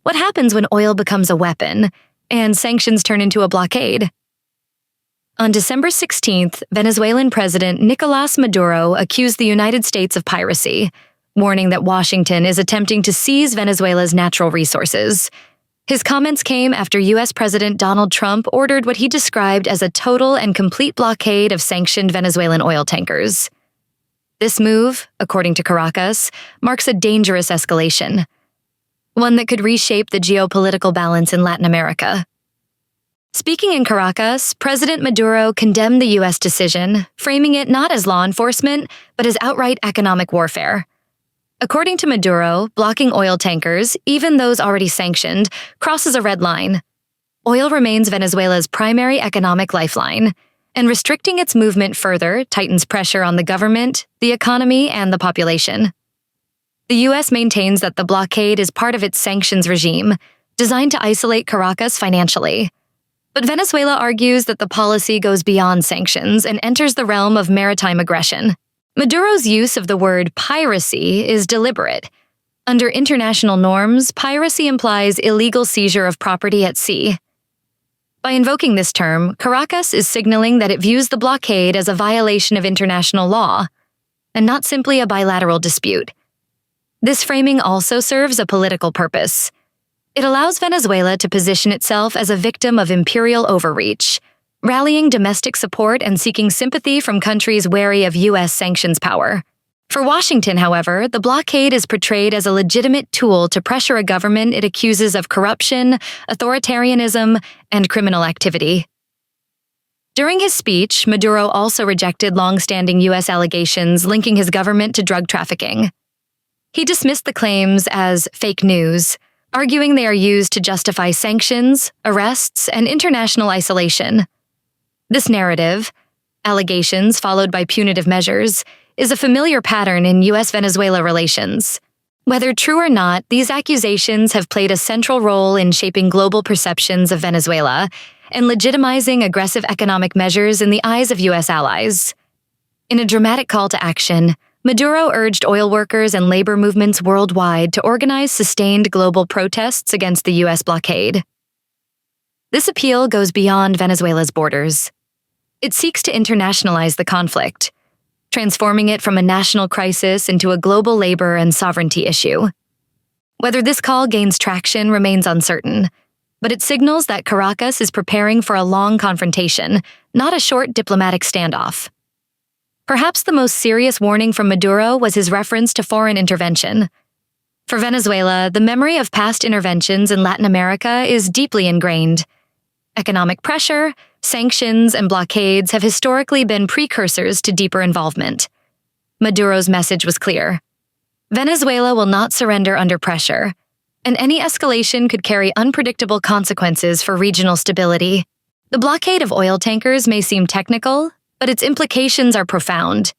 What happens when oil becomes a weapon and sanctions turn into a blockade? On December 16th, Venezuelan President Nicolás Maduro accused the United States of piracy, warning that Washington is attempting to seize Venezuela's natural resources. His comments came after U.S. President Donald Trump ordered what he described as a total and complete blockade of sanctioned Venezuelan oil tankers. This move, according to Caracas, marks a dangerous escalation, one that could reshape the geopolitical balance in Latin America. Speaking in Caracas, President Maduro condemned the U.S. decision, framing it not as law enforcement, but as outright economic warfare. According to Maduro, blocking oil tankers, even those already sanctioned, crosses a red line. Oil remains Venezuela's primary economic lifeline, and restricting its movement further tightens pressure on the government, the economy, and the population. The U.S. maintains that the blockade is part of its sanctions regime, designed to isolate Caracas financially. But Venezuela argues that the policy goes beyond sanctions and enters the realm of maritime aggression. Maduro's use of the word piracy is deliberate. Under international norms, piracy implies illegal seizure of property at sea. By invoking this term, Caracas is signaling that it views the blockade as a violation of international law, and not simply a bilateral dispute. This framing also serves a political purpose. It allows Venezuela to position itself as a victim of imperial overreach, rallying domestic support and seeking sympathy from countries wary of U.S. sanctions power. For Washington, however, the blockade is portrayed as a legitimate tool to pressure a government it accuses of corruption, authoritarianism, and criminal activity. During his speech, Maduro also rejected long-standing U.S. allegations linking his government to drug trafficking. He dismissed the claims as fake news, arguing they are used to justify sanctions, arrests, and international isolation. This narrative, allegations followed by punitive measures, is a familiar pattern in U.S.-Venezuela relations. Whether true or not, these accusations have played a central role in shaping global perceptions of Venezuela and legitimizing aggressive economic measures in the eyes of U.S. allies. In a dramatic call to action, Maduro urged oil workers and labor movements worldwide to organize sustained global protests against the U.S. blockade. This appeal goes beyond Venezuela's borders. It seeks to internationalize the conflict, transforming it from a national crisis into a global labor and sovereignty issue. Whether this call gains traction remains uncertain, but it signals that Caracas is preparing for a long confrontation, not a short diplomatic standoff. Perhaps the most serious warning from Maduro was his reference to foreign intervention. For Venezuela, the memory of past interventions in Latin America is deeply ingrained. Economic pressure, sanctions, and blockades have historically been precursors to deeper involvement. Maduro's message was clear. Venezuela will not surrender under pressure, and any escalation could carry unpredictable consequences for regional stability. The blockade of oil tankers may seem technical, but its implications are profound.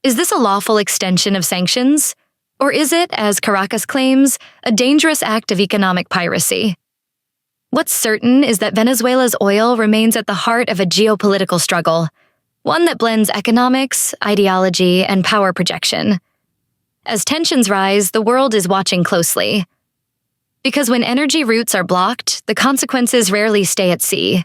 Is this a lawful extension of sanctions? Or is it, as Caracas claims, a dangerous act of economic piracy? What's certain is that Venezuela's oil remains at the heart of a geopolitical struggle, one that blends economics, ideology, and power projection. As tensions rise, the world is watching closely. Because when energy routes are blocked, the consequences rarely stay at sea.